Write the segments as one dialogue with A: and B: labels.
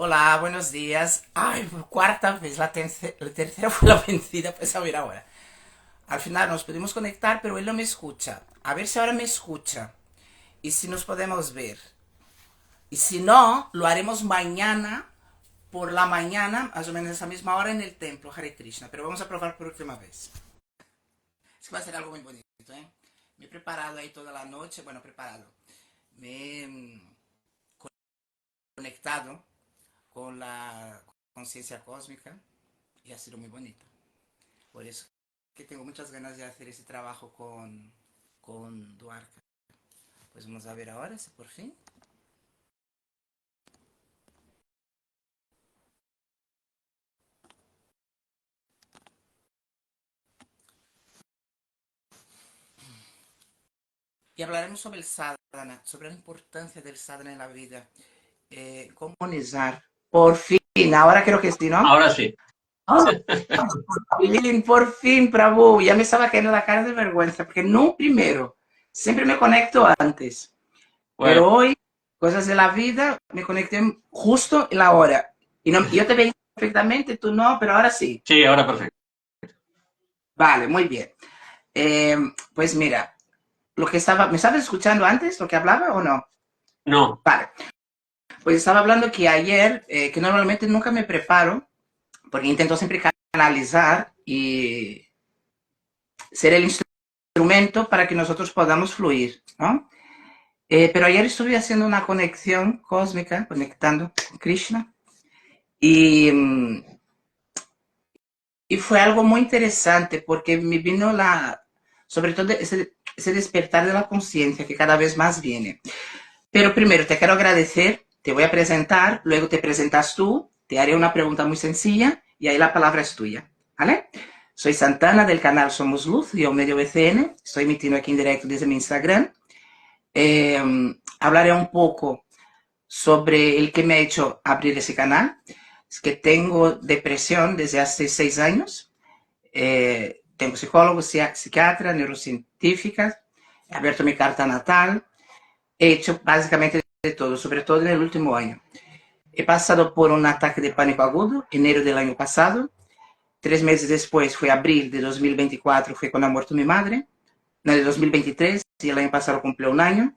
A: Hola, buenos días. Ay, por cuarta vez, la tercera fue la vencida, pues a ver ahora. Al final nos pudimos conectar, pero él no me escucha. A ver si ahora me escucha. Y si nos podemos ver. Y si no, lo haremos mañana, por la mañana, más o menos a esa misma hora en el templo Hare Krishna. Pero vamos a probar por última vez. Es que va a ser algo muy bonito, ¿eh? Me he preparado ahí toda la noche. Bueno, preparado. Me he conectado con la conciencia cósmica y ha sido muy bonito. Por eso que tengo muchas ganas de hacer ese trabajo con Duarca. Pues vamos a ver ahora si por fin. Y hablaremos sobre el sadhana, sobre la importancia del sadhana en la vida. Cómo monetizar. Por fin, ahora creo que sí, ¿no?
B: Ahora sí.
A: Oh, por fin, Prabhu. Ya me estaba cayendo la cara de vergüenza, porque no primero. Siempre me conecto antes.
B: Bueno,
A: Pero hoy, cosas de la vida, me conecté justo en la hora. Y no, yo te veía perfectamente, tú no, pero ahora sí.
B: sí, ahora perfecto.
A: Vale, muy bien. Eh, pues mira, ¿me estabas escuchando antes lo que hablaba o no?
B: No,
A: Vale, pues estaba hablando que ayer, que normalmente nunca me preparo, porque intento siempre canalizar y ser el instrumento para que nosotros podamos fluir, ¿no? Pero ayer estuve haciendo una conexión cósmica, conectando con Krishna, y, y fue algo muy interesante porque me vino sobre todo ese despertar de la conciencia que cada vez más viene. Pero primero te quiero agradecer, te voy a presentar, luego te presentas tú, te haré una pregunta muy sencilla y ahí la palabra es tuya, ¿vale? Soy Santana del canal Somos Luz, yo medio BCN, estoy emitiendo aquí en directo desde mi Instagram. Eh, Hablaré un poco sobre el que me ha hecho abrir ese canal. Es que tengo depresión desde hace 6 años. Tengo psicólogo, psiquiatra, neurocientífica, he abierto mi carta natal, he hecho básicamente de todo, sobre todo en el último año. He pasado por un ataque de pánico agudo, enero del año pasado. 3 meses después, fue abril de 2024, fue cuando ha muerto mi madre. No, de 2023, y el año pasado cumplió un año.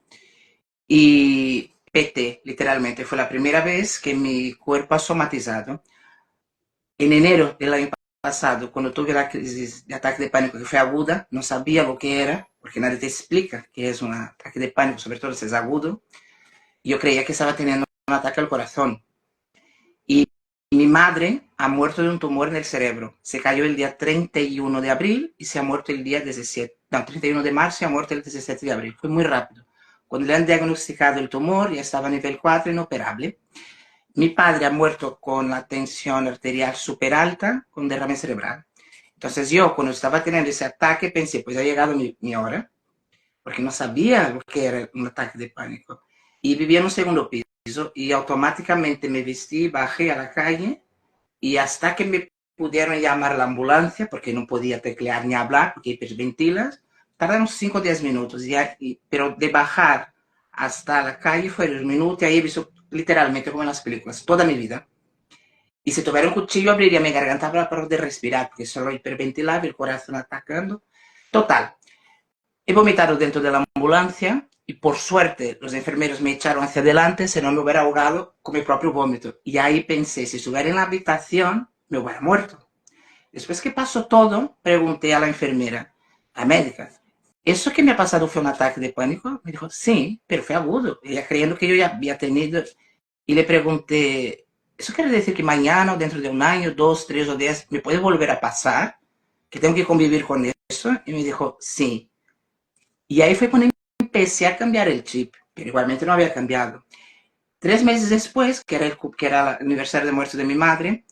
A: Y PT, literalmente, fue la primera vez que mi cuerpo ha somatizado. En enero del año pasado, cuando tuve la crisis de ataque de pánico que fue aguda, no sabía lo que era, porque nadie te explica que es un ataque de pánico, sobre todo si es agudo. Yo creía que estaba teniendo un ataque al corazón. Y mi madre ha muerto de un tumor en el cerebro. Se cayó el día 31 de abril y se ha muerto el día 17, no, 31 de marzo y ha muerto el 17 de abril. Fue muy rápido. Cuando le han diagnosticado el tumor, ya estaba a nivel 4, inoperable. Mi padre ha muerto con la tensión arterial súper alta, con derrame cerebral. Entonces yo, cuando estaba teniendo ese ataque, pensé, pues ha llegado mi hora, porque no sabía lo que era un ataque de pánico. Y vivía en un segundo piso y automáticamente me vestí, bajé a la calle y hasta que me pudieron llamar a la ambulancia, porque no podía teclear ni hablar, porque hiperventilas, tardaron 5 o 10 minutos, pero de bajar hasta la calle fueron 2 minutos y ahí he visto literalmente como en las películas, toda mi vida. Y si tuviera un cuchillo abriría mi garganta para poder respirar, porque solo hiperventilaba, el corazón atacando. Total, he vomitado dentro de la ambulancia y por suerte los enfermeros me echaron hacia adelante, si no me hubiera ahogado con mi propio vómito. Y ahí pensé, si estuviera en la habitación, me hubiera muerto. Después que pasó todo, pregunté a la enfermera, a médica, ¿eso que me ha pasado fue un ataque de pánico? Me dijo, sí, pero fue agudo. Ella creyendo que yo ya había tenido. Y le pregunté, ¿eso quiere decir que mañana o dentro de un año, 2, 3 o 10, me puede volver a pasar? ¿Que tengo que convivir con eso? Y me dijo, sí. Y ahí fue cuando empecé a cambiar el chip, pero igualmente no había cambiado. 3 meses después, que era el aniversario de muerte de mi madre,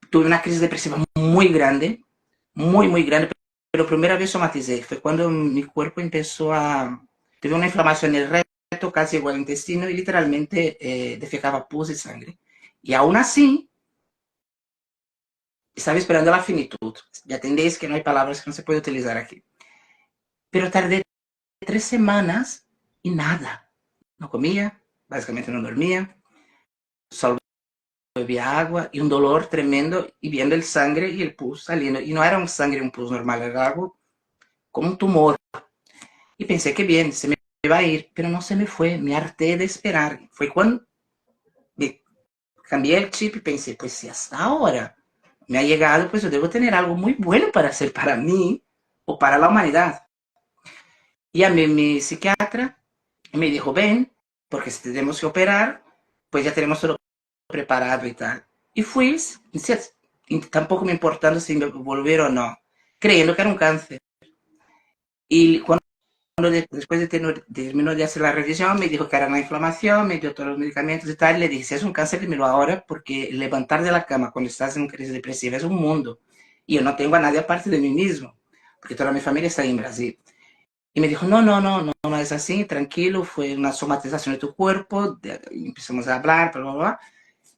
A: tuve una crisis depresiva muy grande, muy, muy grande, pero primera vez somaticé. Fue cuando mi cuerpo empezó a... Tuve una inflamación en el recto, casi igual al intestino, y literalmente defecaba pus y sangre. Y aún así, estaba esperando la finitud. Ya entendéis que no hay palabras que no se puede utilizar aquí. Pero tardé 3 semanas y nada. No comía, básicamente no dormía, solo bebía agua y un dolor tremendo y viendo el sangre y el pus saliendo. Y no era un sangre, un pus normal, era algo como un tumor. Y pensé que bien, se me va a ir, pero no se me fue, me harté de esperar. Fue cuando me cambié el chip y pensé, pues si hasta ahora me ha llegado, pues yo debo tener algo muy bueno para hacer para mí o para la humanidad. Y a mí mi psiquiatra me dijo, ven, porque si tenemos que operar, pues ya tenemos todo preparado y tal. Y fui, y tampoco me importando si me volver o no, creyendo que era un cáncer. Y cuando después de terminó de hacer la revisión, me dijo que era una inflamación, me dio todos los medicamentos y tal. Y le dije, si es un cáncer, dímelo ahora, porque levantar de la cama cuando estás en crisis depresiva es un mundo. Y yo no tengo a nadie aparte de mí mismo, porque toda mi familia está ahí en Brasil. Y me dijo, no, no, no, no, no es así, tranquilo, fue una somatización de tu cuerpo, y empezamos a hablar, bla, bla, bla.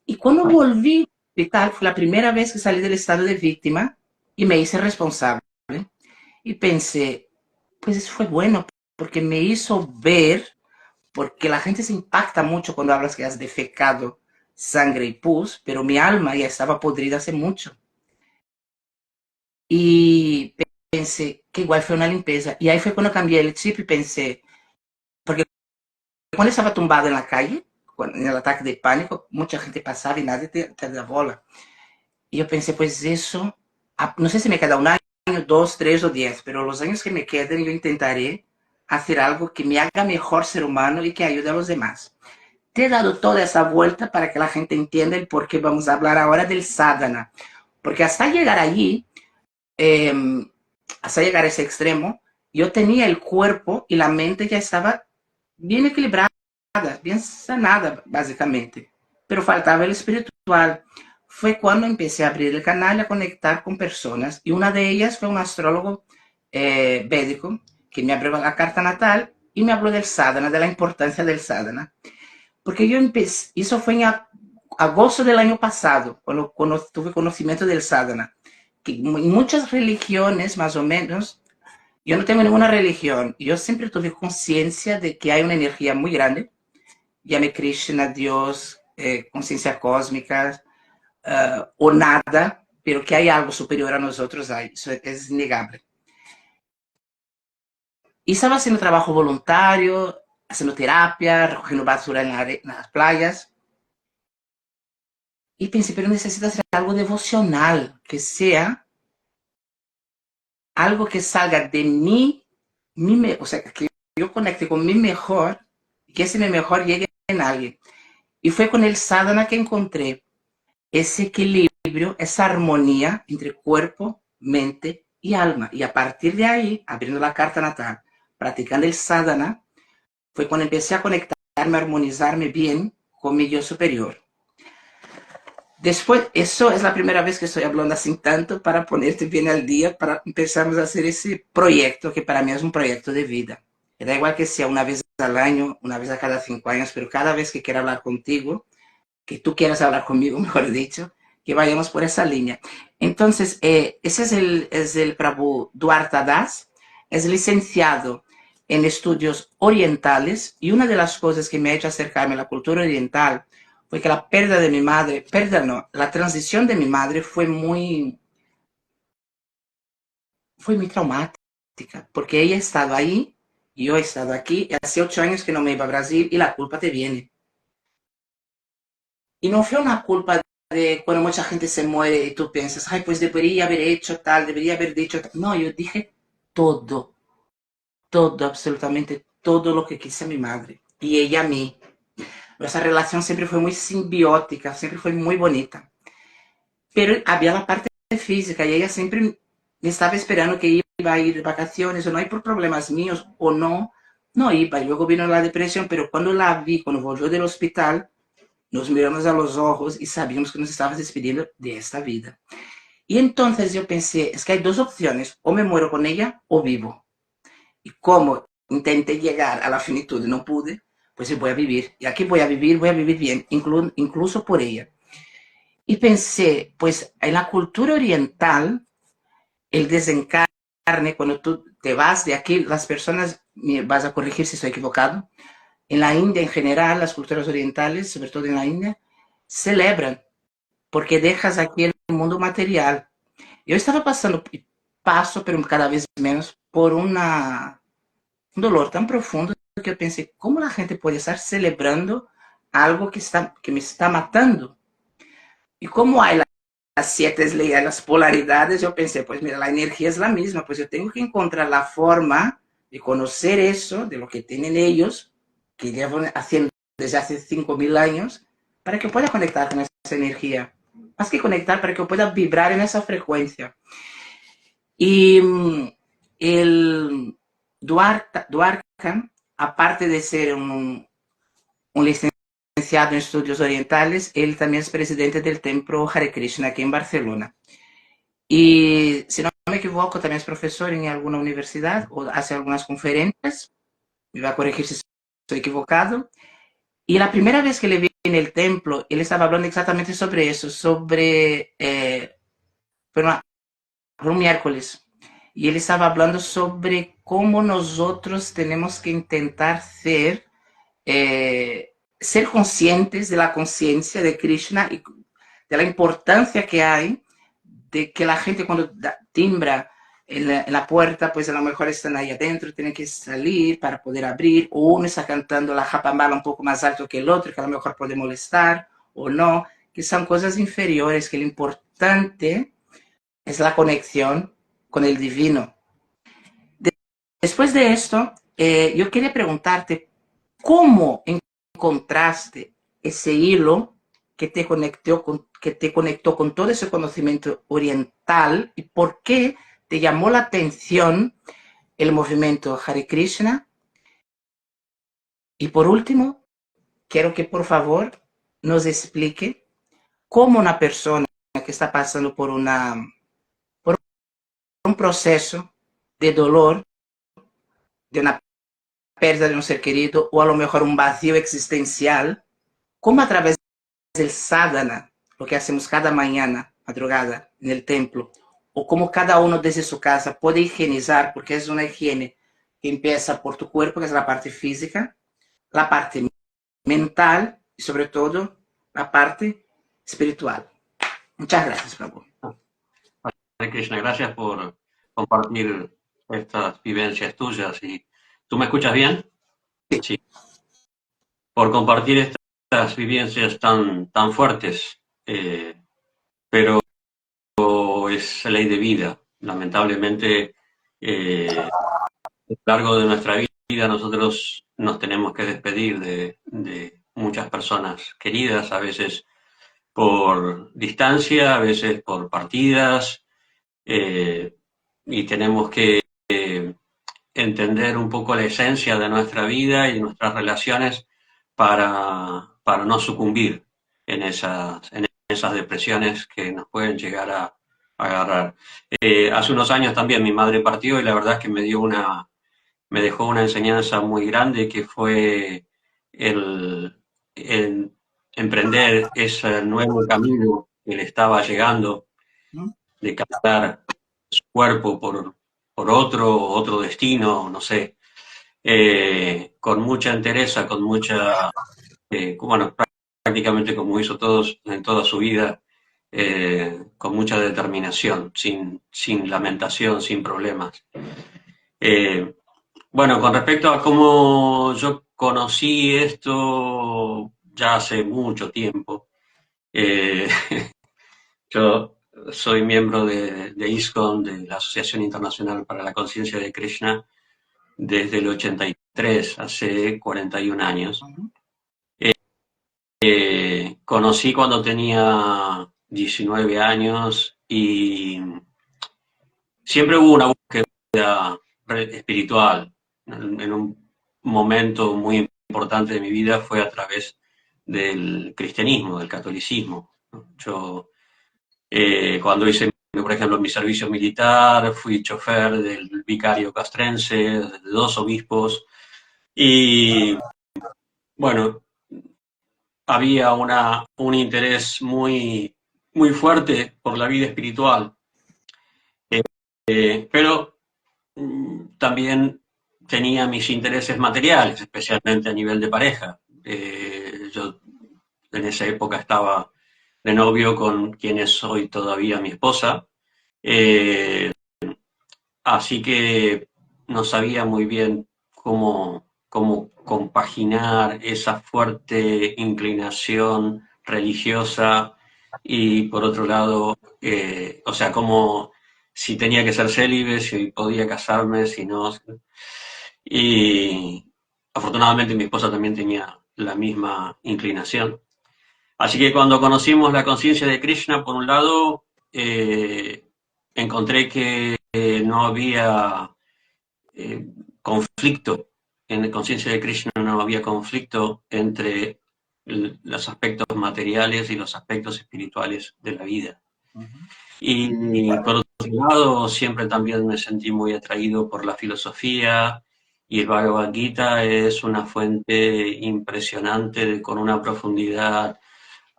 A: Y cuando volví y tal, fue la primera vez que salí del estado de víctima y me hice responsable. Y pensé, pues eso fue bueno, porque me hizo ver, porque la gente se impacta mucho cuando hablas que has defecado sangre y pus, pero mi alma ya estaba podrida hace mucho. Y pensé que igual fue una limpieza. Y ahí fue cuando cambié el chip y pensé, porque cuando estaba tumbado en la calle, en el ataque de pánico, mucha gente pasaba y nadie te da bola. Y yo pensé, pues eso, no sé si me queda un año, dos, tres o 10, pero los años que me queden yo intentaré hacer algo que me haga mejor ser humano y que ayude a los demás. Te he dado toda esa vuelta para que la gente entienda el por qué vamos a hablar ahora del sadhana. Porque hasta llegar allí, eh, hasta llegar a ese extremo, yo tenía el cuerpo y la mente ya estaba bien equilibrada, bien sanada, básicamente. Pero faltaba el espiritual. Fue cuando empecé a abrir el canal y a conectar con personas. Y una de ellas fue un astrólogo védico que me abrió la carta natal y me habló del sadhana, de la importancia del sadhana. Porque yo empecé, eso fue en agosto del año pasado, cuando tuve conocimiento del sadhana. Que en muchas religiones, más o menos, yo no tengo ninguna religión, yo siempre tuve conciencia de que hay una energía muy grande, llame Krishna, Dios, conciencia cósmica, o nada, pero que hay algo superior a nosotros, hay, eso es innegable. Y estaba haciendo trabajo voluntario, haciendo terapia, recogiendo basura en las playas, y pensé, pero necesito hacer algo devocional, que sea algo que salga de mí, o sea, que yo conecte con mi mejor, y que ese mi mejor llegue en alguien. Y fue con el sadhana que encontré ese equilibrio, esa armonía entre cuerpo, mente y alma. Y a partir de ahí, abriendo la carta natal, practicando el sadhana, fue cuando empecé a conectarme, a armonizarme bien con mi yo superior. Después, eso es la primera vez que estoy hablando así tanto para ponerte bien al día, para empezarmos a hacer ese proyecto que para mí es un proyecto de vida. Me da igual que sea una vez al año, una vez a cada 5 años, pero cada vez que quiera hablar contigo, que tú quieras hablar conmigo, mejor dicho, que vayamos por esa línea. Entonces, ese es el Prabhu Duarta Das, es licenciado en estudios orientales y una de las cosas que me ha hecho acercarme a la cultura oriental fue que la pérdida de mi madre, pérdida no, la transición de mi madre fue muy traumática, porque ella ha estado ahí, yo he estado aquí, y hace 8 años que no me iba a Brasil y la culpa te viene. Y no fue una culpa de cuando mucha gente se muere y tú piensas, ay, pues debería haber hecho tal, debería haber dicho tal. No, yo dije todo, todo, absolutamente todo lo que quise a mi madre y ella a mí. Esa relación siempre fue muy simbiótica, siempre fue muy bonita. Pero había la parte física y ella siempre me estaba esperando que iba a ir de vacaciones o no, hay por problemas míos o no, no iba. Luego vino la depresión, pero cuando la vi, cuando volvió del hospital, nos miramos a los ojos y sabíamos que nos estábamos despidiendo de esta vida. Y entonces yo pensé, es que hay dos opciones, o me muero con ella o vivo. Y como intenté llegar a la finitud y no pude, pues voy a vivir. Y aquí voy a vivir bien, incluso por ella. Y pensé, pues en la cultura oriental, el desencarne, cuando tú te vas de aquí, las personas, me vas a corregir si estoy equivocado, en la India en general, las culturas orientales, sobre todo en la India, celebran porque dejas aquí el mundo material. Yo estaba pasando, y paso, pero cada vez menos, por un dolor tan profundo que yo pensé, ¿cómo la gente puede estar celebrando algo que me está matando? Y como hay las siete leyes, las polaridades, yo pensé, pues mira, la energía es la misma, pues yo tengo que encontrar la forma de conocer eso, de lo que tienen ellos, que llevan haciendo desde hace 5.000 años, para que pueda conectar con esa energía. Más que conectar, para que pueda vibrar en esa frecuencia. Y el Dwarka, aparte de ser un licenciado en estudios orientales, él también es presidente del templo Hare Krishna aquí en Barcelona. Y si no me equivoco, también es profesor en alguna universidad o hace algunas conferencias. Me va a corregir si estoy equivocado. Y la primera vez que le vi en el templo, él estaba hablando exactamente sobre eso, sobre bueno, un miércoles. Y él estaba hablando sobre cómo nosotros tenemos que intentar ser conscientes de la conciencia de Krishna y de la importancia que hay de que la gente cuando timbra en la puerta, pues a lo mejor están ahí adentro, tienen que salir para poder abrir, o uno está cantando la japamala un poco más alto que el otro, que a lo mejor puede molestar o no, que son cosas inferiores, que lo importante es la conexión con el divino. Después de esto, yo quería preguntarte, ¿cómo encontraste ese hilo que te conectó con todo ese conocimiento oriental y por qué te llamó la atención el movimiento Hare Krishna? Y por último, quiero que por favor nos explique cómo una persona que está pasando por un proceso de dolor, de una pérdida de un ser querido o a lo mejor un vacío existencial, cómo a través del sadhana, lo que hacemos cada mañana, madrugada, en el templo, o cómo cada uno desde su casa puede higienizar, porque es una higiene que empieza por tu cuerpo, que es la parte física, la parte mental y sobre todo la parte espiritual. Muchas gracias, Prabhu.
B: Hare Krishna, gracias por compartir estas vivencias tuyas. ¿Y tú me escuchas bien?
A: Sí.
B: Sí. Por compartir estas vivencias tan fuertes, pero es ley de vida. Lamentablemente, a lo largo de nuestra vida nosotros nos tenemos que despedir de muchas personas queridas, a veces por distancia, a veces por partidas, eh, y tenemos que entender un poco la esencia de nuestra vida y nuestras relaciones para no sucumbir en esas depresiones que nos pueden llegar a agarrar. Hace unos años también mi madre partió y la verdad es que me dejó una enseñanza muy grande que fue el emprender ese nuevo camino que le estaba llegando de cambiar su cuerpo por otro destino, no sé, con mucha entereza, con mucha, bueno, prácticamente como hizo todos en toda su vida, con mucha determinación, sin lamentación, sin problemas. Eh, bueno, con respecto a cómo yo conocí esto ya hace mucho tiempo, eh, yo soy miembro de ISKCON, de la Asociación Internacional para la Conciencia de Krishna, desde el 83, hace 41 años. Conocí cuando tenía 19 años y siempre hubo una búsqueda espiritual. En un momento muy importante de mi vida fue a través del cristianismo, del catolicismo. Yo, cuando hice, por ejemplo, mi servicio militar, fui chofer del vicario castrense, de dos obispos, y bueno, había un interés muy fuerte por la vida espiritual, pero también tenía mis intereses materiales, especialmente a nivel de pareja. Yo en esa época estaba de novio con quien es hoy todavía mi esposa. Eh, Así que no sabía muy bien cómo compaginar esa fuerte inclinación religiosa y por otro lado, o sea, como si tenía que ser célibe, si podía casarme, si no. Y afortunadamente mi esposa también tenía la misma inclinación. Así que cuando conocimos la conciencia de Krishna, por un lado, encontré que no había conflicto, en la conciencia de Krishna no había conflicto entre los aspectos materiales y los aspectos espirituales de la vida. Y por otro lado, siempre también me sentí muy atraído por la filosofía y el Bhagavad Gita es una fuente impresionante con una profundidad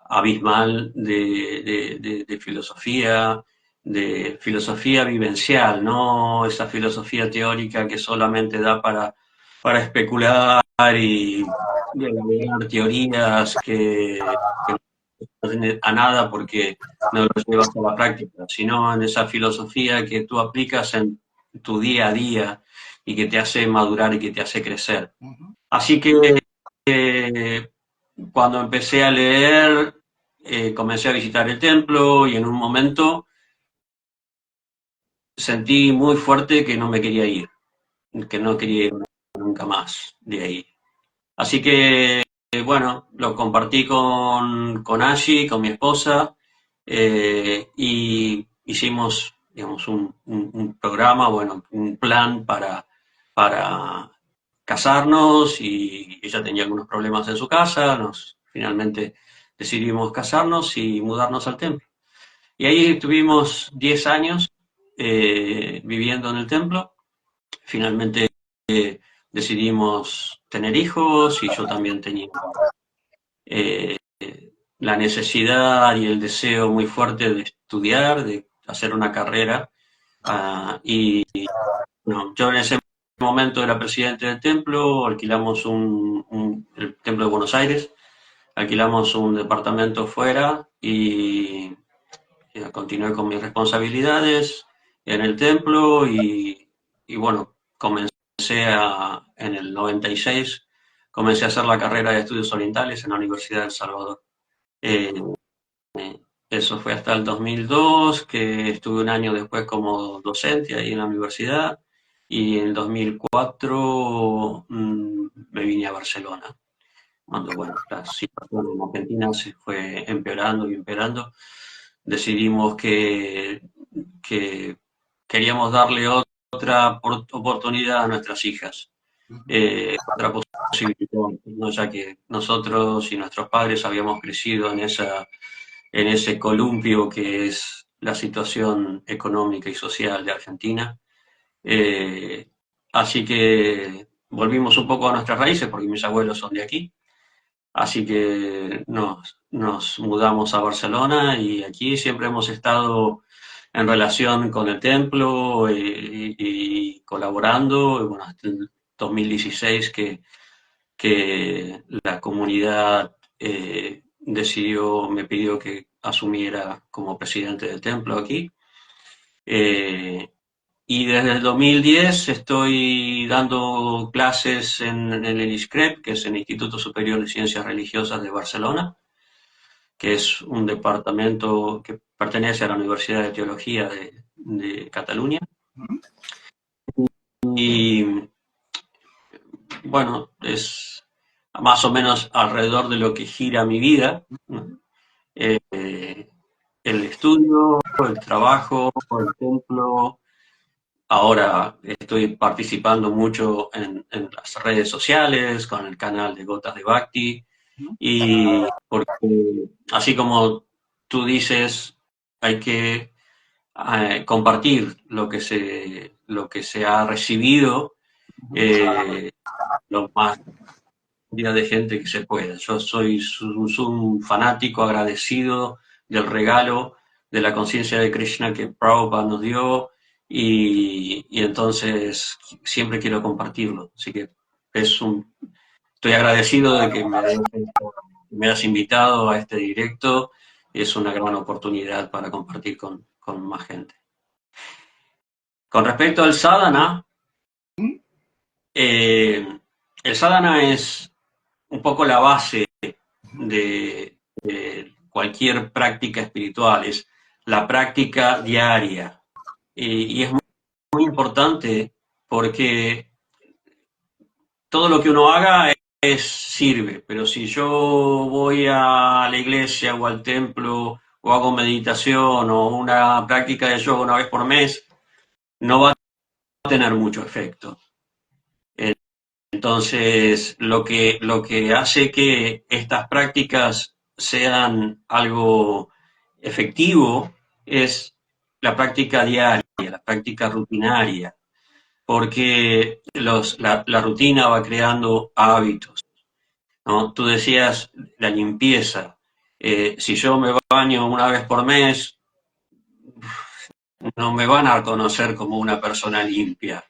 B: abismal de filosofía vivencial, no esa filosofía teórica que solamente da para especular y elaborar teorías que no hacen a nada porque no lo llevas a la práctica, sino en esa filosofía que tú aplicas en tu día a día y que te hace madurar y que te hace crecer. Así que cuando empecé a leer, comencé a visitar el templo y en un momento sentí muy fuerte que no me quería ir, que no quería ir nunca más de ahí. Así que, bueno, lo compartí con Ashi, con mi esposa, y hicimos, digamos, un programa, bueno, un plan para casarnos y ella tenía algunos problemas en su casa, finalmente decidimos casarnos y mudarnos al templo. Y ahí estuvimos 10 años viviendo en el templo. Finalmente decidimos tener hijos y yo también tenía eh, la necesidad y el deseo muy fuerte de estudiar, de hacer una carrera. Y no, yo en ese momento era presidente del templo, alquilamos el templo de Buenos Aires, alquilamos un departamento fuera y continué con mis responsabilidades en el templo y bueno, en el 96, comencé a hacer la carrera de estudios orientales en la Universidad de El Salvador. Eh, Eso fue hasta el 2002, que estuve un año después como docente ahí en la universidad, y en el 2004 me vine a Barcelona, cuando bueno, la situación en Argentina se fue empeorando y empeorando. Decidimos que queríamos darle otra oportunidad a nuestras hijas, otra posibilidad, ¿no? Ya que nosotros y nuestros padres habíamos crecido en ese columpio que es la situación económica y social de Argentina. Eh, Así que volvimos un poco a nuestras raíces, porque mis abuelos son de aquí. Así que nos mudamos a Barcelona y aquí siempre hemos estado en relación con el templo y colaborando. Y bueno, hasta el 2016 que la comunidad me pidió que asumiera como presidente del templo aquí. Eh, y desde el 2010 estoy dando clases en el ISCREP, que es el Instituto Superior de Ciencias Religiosas de Barcelona, que es un departamento que pertenece a la Universidad de Teología de Cataluña. Y bueno, es más o menos alrededor de lo que gira mi vida, ¿no? El estudio, el trabajo, el templo. Ahora estoy participando mucho en las redes sociales, con el canal de Gotas de Bhakti, y porque así como tú dices, hay que compartir lo que se ha recibido lo más de gente que se pueda. Yo soy un fanático agradecido del regalo de la conciencia de Krishna que Prabhupada nos dio y entonces siempre quiero compartirlo. Así que estoy agradecido de que me hayas invitado a este directo es una gran oportunidad para compartir con más gente. Con respecto al sadhana, el sadhana es un poco la base de cualquier práctica espiritual, es la práctica diaria. Y es muy importante porque todo lo que uno haga sirve, pero si yo voy a la iglesia o al templo o hago meditación o una práctica de yoga una vez por mes, no va a tener mucho efecto. Entonces, lo que hace que estas prácticas sean algo efectivo es la práctica diaria, la práctica rutinaria, porque la rutina va creando hábitos, ¿no? Tú decías la limpieza. Si yo me baño una vez por mes, no me van a conocer como una persona limpia,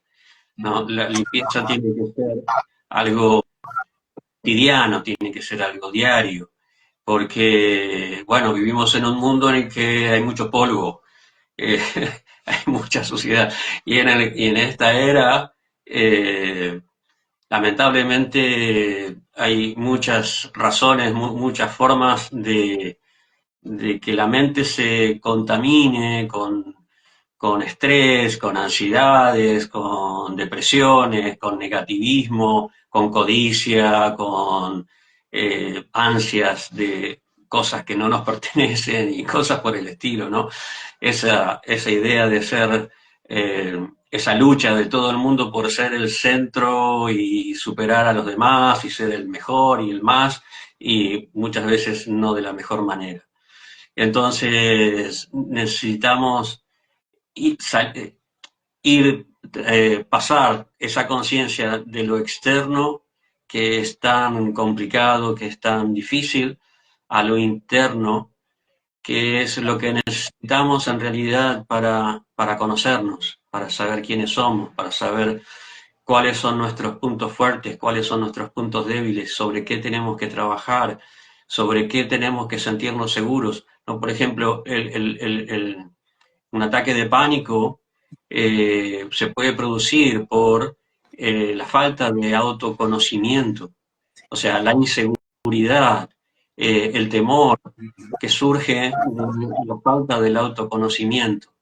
B: ¿no? La limpieza tiene que ser algo cotidiano, tiene que ser algo diario, porque, bueno, vivimos en un mundo en el que hay mucho polvo, eh, hay mucha suciedad, y en esta era, lamentablemente, hay muchas razones, muchas formas de que la mente se contamine con estrés, con ansiedades, con depresiones, con negativismo, con codicia, con ansias de cosas que no nos pertenecen y cosas por el estilo, ¿no? Esa idea de ser, esa lucha de todo el mundo por ser el centro y superar a los demás y ser el mejor y el más, y muchas veces no de la mejor manera. Entonces necesitamos ir, pasar esa conciencia de lo externo, que es tan complicado, que es tan difícil, a lo interno, que es lo que necesitamos en realidad para conocernos, para saber quiénes somos, para saber cuáles son nuestros puntos fuertes, cuáles son nuestros puntos débiles, sobre qué tenemos que trabajar, sobre qué tenemos que sentirnos seguros. ¿No? Por ejemplo, un ataque de pánico se puede producir por la falta de autoconocimiento, o sea, la inseguridad, el temor que surge de la falta del autoconocimiento.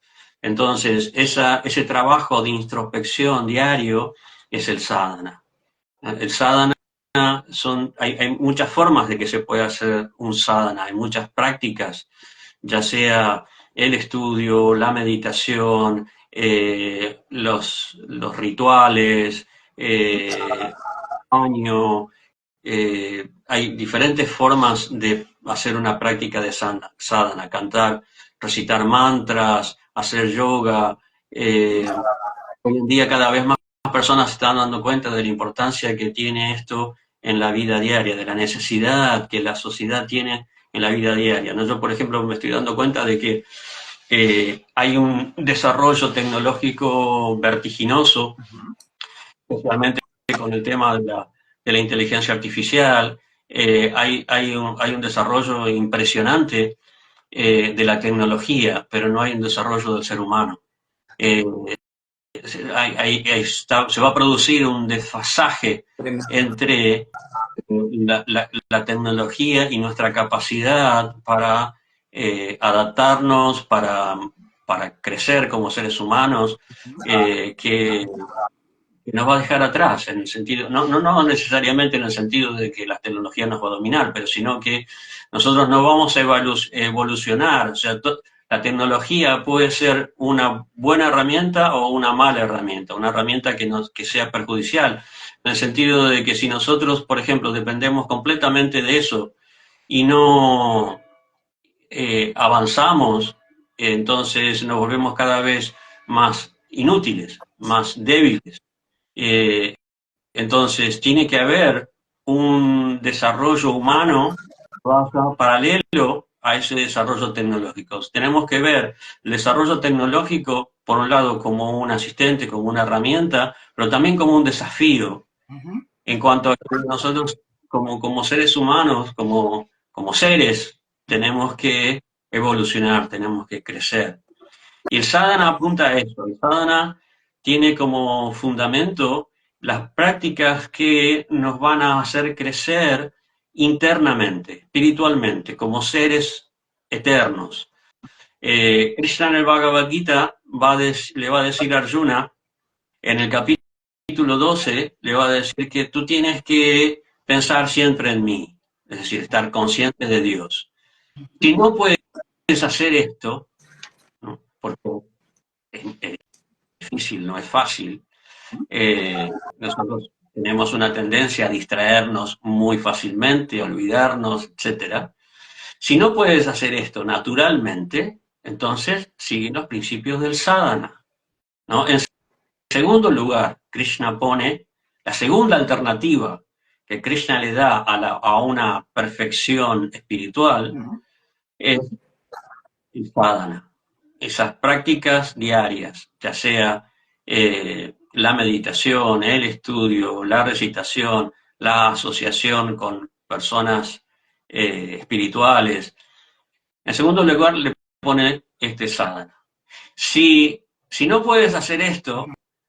B: Entonces, ese trabajo de introspección diario es el sadhana. El sadhana hay muchas formas de que se pueda hacer un sadhana, hay muchas prácticas, ya sea el estudio, la meditación, los rituales, baño, hay diferentes formas de hacer una práctica de sadhana, cantar, recitar mantras, hacer yoga. Hoy en día cada vez más personas se están dando cuenta de la importancia que tiene esto en la vida diaria, de la necesidad que la sociedad tiene en la vida diaria, ¿no? Yo, por ejemplo, me estoy dando cuenta de que hay un desarrollo tecnológico vertiginoso, especialmente con el tema de la inteligencia artificial. Hay un desarrollo impresionante de la tecnología, pero no hay un desarrollo del ser humano. Se va a producir un desfasaje entre la tecnología y nuestra capacidad para adaptarnos, para crecer como seres humanos, que nos va a dejar atrás, en el sentido, no necesariamente en el sentido de que la tecnología nos va a dominar, pero sino que nosotros no vamos a evolucionar. O sea, la tecnología puede ser una buena herramienta o una mala herramienta, una herramienta que sea perjudicial, en el sentido de que si nosotros, por ejemplo, dependemos completamente de eso y no avanzamos, entonces nos volvemos cada vez más inútiles, más débiles. Entonces, tiene que haber un desarrollo humano paralelo a ese desarrollo tecnológico. Tenemos que ver el desarrollo tecnológico, por un lado, como un asistente, como una herramienta, pero también como un desafío, en cuanto a que nosotros, como seres humanos, como seres, tenemos que evolucionar, tenemos que crecer. Y el sadhana apunta a eso. El sadhana tiene como fundamento las prácticas que nos van a hacer crecer internamente, espiritualmente, como seres eternos. Krishna en el Bhagavad Gita le va a decir a Arjuna, en el capítulo 12, le va a decir que tú tienes que pensar siempre en mí, es decir, estar consciente de Dios. Si no puedes hacer esto, ¿no? Porque es difícil, no es fácil, nosotros tenemos una tendencia a distraernos muy fácilmente, olvidarnos, etcétera. Si no puedes hacer esto naturalmente, entonces sigue los principios del sadhana, ¿no? En segundo lugar, Krishna pone la segunda alternativa que Krishna le da a una perfección espiritual, es el sadhana. Esas prácticas diarias, ya sea la meditación, el estudio, la recitación, la asociación con personas espirituales. En segundo lugar, le pone este sadhana. Si no puedes hacer esto,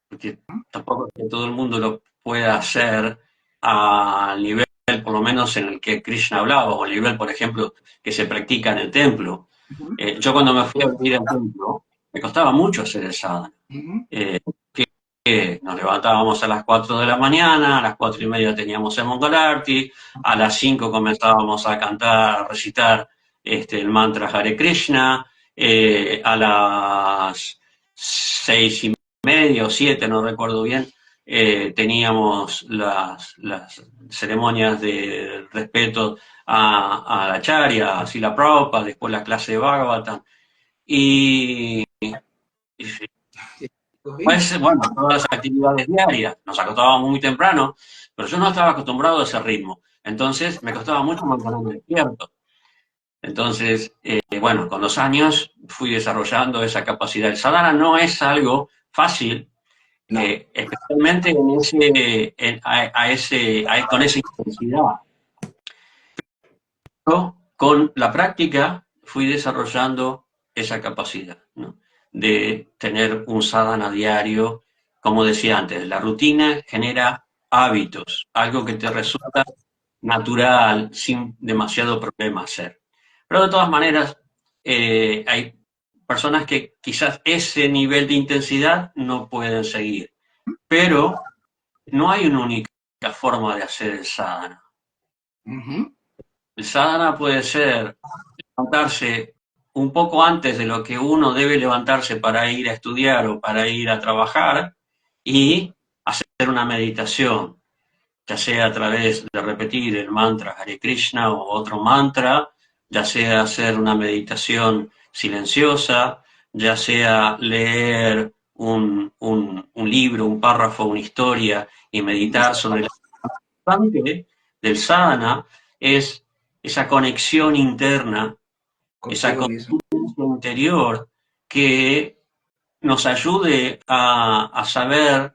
B: porque tampoco es que todo el mundo lo pueda hacer al nivel, por lo menos en el que Krishna hablaba, o el nivel, por ejemplo, que se practica en el templo. Yo cuando me fui a vivir al templo, me costaba mucho hacer el sadhana. Nos levantábamos a las 4 de la mañana, a las 4:30 teníamos el Mangalarti, a las 5 comenzábamos a cantar, a recitar el mantra Hare Krishna, a las 6:30 o 7, no recuerdo bien, teníamos las ceremonias de respeto a la Acharya, a Srila Prabhupada, después la clase de Bhagavatam, y pues, bueno, todas las actividades diarias, nos acostábamos muy temprano, pero yo no estaba acostumbrado a ese ritmo, entonces me costaba mucho mantenerme despierto. Entonces, bueno, con los años fui desarrollando esa capacidad. El sadhana no es algo fácil,
A: No.
B: especialmente con esa intensidad. Pero con la práctica fui desarrollando esa capacidad, ¿no? De tener un sadhana diario. Como decía antes, la rutina genera hábitos, algo que te resulta natural, sin demasiado problema hacer. Pero de todas maneras, hay personas que quizás ese nivel de intensidad no pueden seguir. Pero no hay una única forma de hacer el sadhana. El sadhana puede ser levantarse un poco antes de lo que uno debe levantarse para ir a estudiar o para ir a trabajar y hacer una meditación, ya sea a través de repetir el mantra Hare Krishna o otro mantra, ya sea hacer una meditación silenciosa, ya sea leer un libro, un párrafo, una historia y meditar sobre la importante del sadhana es esa conexión interna, esa conexión interior que nos ayude a saber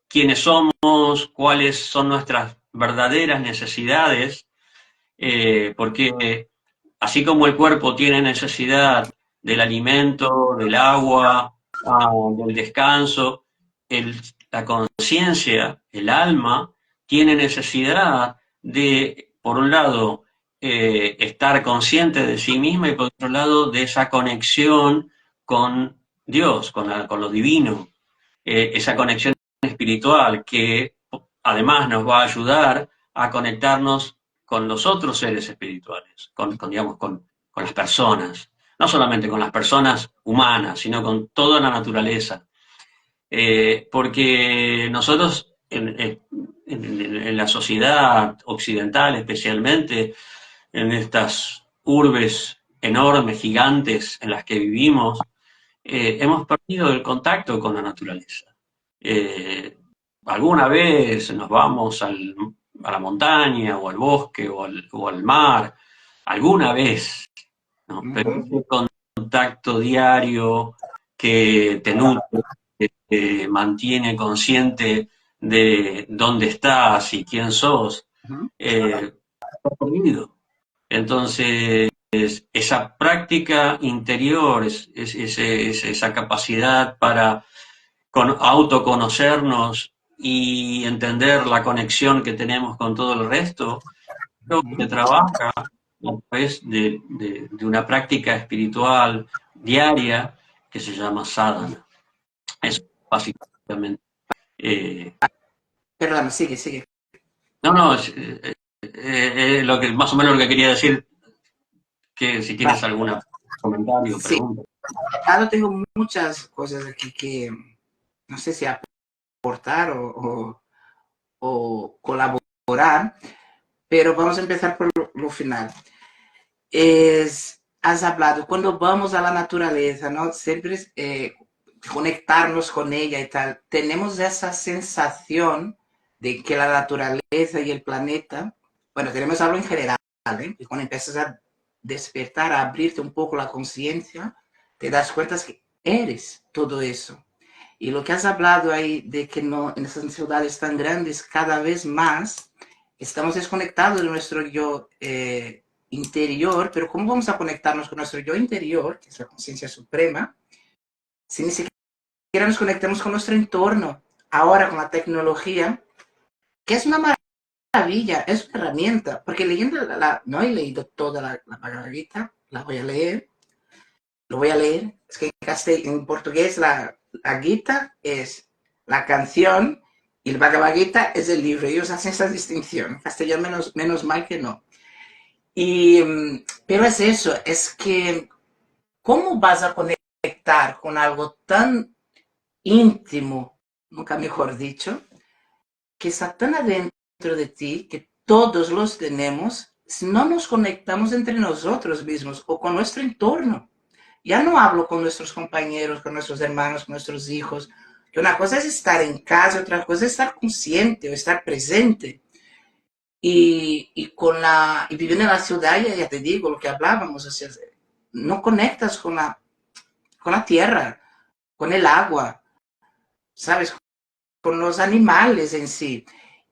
B: quiénes somos, cuáles son nuestras verdaderas necesidades, porque así como el cuerpo tiene necesidad del alimento, del agua, del descanso, la conciencia, el alma, tiene necesidad de, por un lado, estar consciente de sí misma y por otro lado, de esa conexión con Dios, con lo divino, esa conexión espiritual que además nos va a ayudar a conectarnos con los otros seres espirituales, digamos, con las personas, no solamente con las personas humanas, sino con toda la naturaleza. Porque nosotros en la sociedad occidental especialmente, en estas urbes enormes, gigantes en las que vivimos, hemos perdido el contacto con la naturaleza. Alguna vez nos vamos a la montaña o al bosque o al mar, alguna vez, ¿no? Pero ese contacto diario que te nutre, que te mantiene consciente de dónde estás y quién sos, está perdido. Entonces, esa práctica interior, esa capacidad para autoconocernos y entender la conexión que tenemos con todo el resto, creo que se trabaja a través de una práctica espiritual diaria que se llama sadhana. Eso básicamente. Eh,
A: Perdón, sigue, sigue.
B: no, no, lo que, más o menos lo que quería decir, que si tienes
A: Vale,
B: algún comentario o
A: sí.
B: pregunta.
A: Ahora tengo muchas cosas aquí que no sé si aportar o colaborar, pero vamos a empezar por lo final. Has hablado, cuando vamos a la naturaleza, ¿no? Siempre conectarnos con ella y tal, tenemos esa sensación de que la naturaleza y el planeta, bueno, tenemos algo en general, ¿eh? Y cuando empiezas a despertar, a abrirte un poco la conciencia, te das cuenta que eres todo eso. Y lo que has hablado ahí de que no, en esas ciudades tan grandes, cada vez más estamos desconectados de nuestro yo interior, pero ¿cómo vamos a conectarnos con nuestro yo interior, que es la conciencia suprema, si ni siquiera nos conectamos con nuestro entorno? Ahora con la tecnología, que es una maravilla, es una herramienta, porque leyendo no he leído toda la Bhagavad Gita, la voy a leer, lo voy a leer, es que en portugués la Gita es la canción y el Bhagavad Gita es el libro. Ellos hacen esa distinción. En castellano menos mal que no. Y, pero es eso, es que ¿cómo vas a conectar con algo tan íntimo, nunca mejor dicho, que está tan adentro de ti, que todos los tenemos, si no nos conectamos entre nosotros mismos o con nuestro entorno? Ya no hablo con nuestros compañeros, con nuestros hermanos, con nuestros hijos, que una cosa es estar en casa, otra cosa es estar consciente o estar presente. Y viviendo en la ciudad, ya te digo lo que hablábamos, o sea, no conectas con la tierra, con el agua, ¿sabes? Con los animales en sí.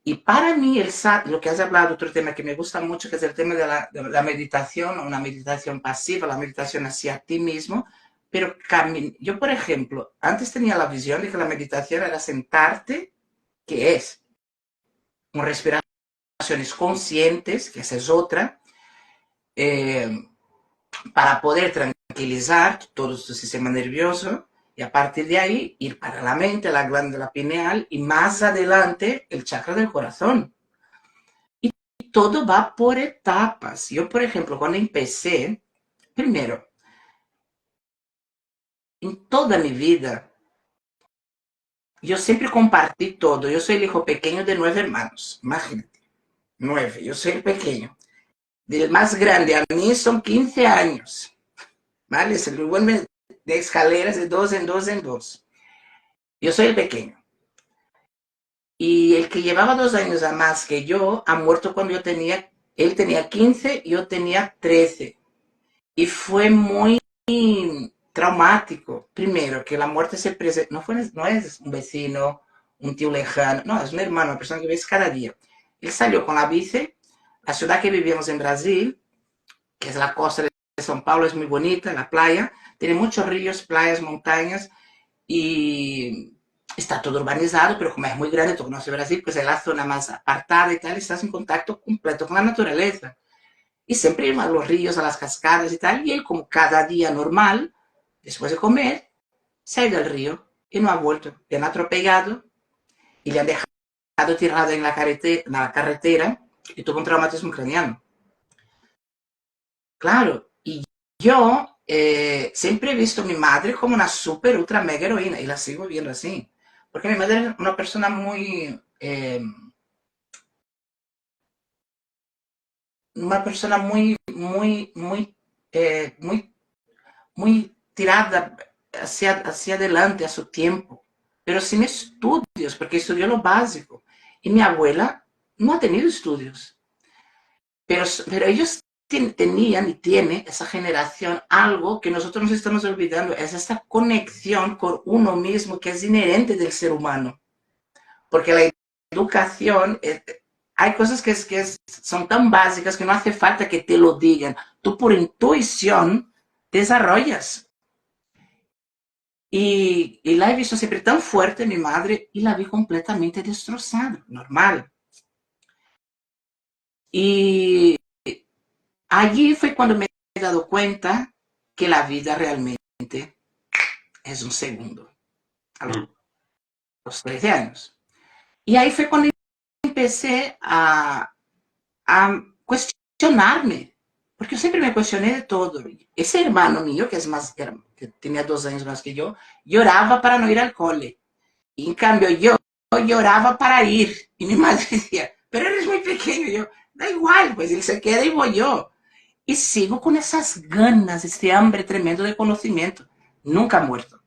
A: Y para mí, lo que has hablado, otro tema que me gusta mucho, que es el tema de la meditación, una meditación pasiva, la meditación hacia ti mismo, pero yo, por ejemplo, antes tenía la visión de que la meditación era sentarte, que es con respiraciones conscientes, que esa es otra, eh, para poder tranquilizar todo tu sistema nervioso y a partir de ahí ir para la mente, la glándula pineal y más adelante el chakra del corazón. Y todo va por etapas. Yo, por ejemplo, cuando empecé, primero, en toda mi vida, yo siempre compartí todo. Yo soy el hijo pequeño de 9 hermanos, imagínate, 9, yo soy el pequeño. Del más grande a mí son 15 años, ¿vale? Se lo vuelven de escaleras de 2 en 2 en 2. Yo soy el pequeño. Y el que llevaba 2 años a más que yo ha muerto cuando él tenía 15, yo tenía 13. Y fue muy traumático. Primero, que la muerte se presenta, no es un vecino, un tío lejano, no, es un hermano, una persona que ves cada día. Él salió con la bici, la ciudad que vivíamos en Brasil, que es la costa de São Paulo, es muy bonita, la playa, tiene muchos ríos, playas, montañas, y está todo urbanizado, pero como es muy grande, tú conoces Brasil, pues es la zona más apartada y tal, estás en contacto completo con la naturaleza. Y siempre iba a los ríos, a las cascadas y tal, y él, como cada día normal, después de comer, se ha ido al río y no ha vuelto. Le han atropellado y le han dejado tirado en la carretera y tuvo un traumatismo craneano. Claro, y yo siempre he visto a mi madre como una super, ultra, mega heroína, y la sigo viendo así. Porque mi madre es una persona muy, muy tirada hacia adelante a su tiempo, pero sin estudios, porque estudió lo básico. Y mi abuela no ha tenido estudios, pero ellos tenían y tiene esa generación algo que nosotros nos estamos olvidando, es esta conexión con uno mismo que es inherente del ser humano, porque la educación hay cosas son tan básicas que no hace falta que te lo digan. Tú por intuición desarrollas. Y la he visto siempre tan fuerte, mi madre, y la vi completamente destrozada, normal. Y allí fue cuando me he dado cuenta que la vida realmente es un segundo, a
B: mm,
A: los 13 años. Y ahí fue cuando empecé a cuestionarme, porque yo siempre me cuestioné de todo. Ese hermano mío, que es más, que tenía 2 años más que yo, lloraba para no ir al cole. Y en cambio yo lloraba para ir. Y mi madre decía, pero eres muy pequeño. Yo, da igual, pues él se queda y voy yo. Y sigo con esas ganas, este hambre tremendo de conocimiento. Nunca muerto.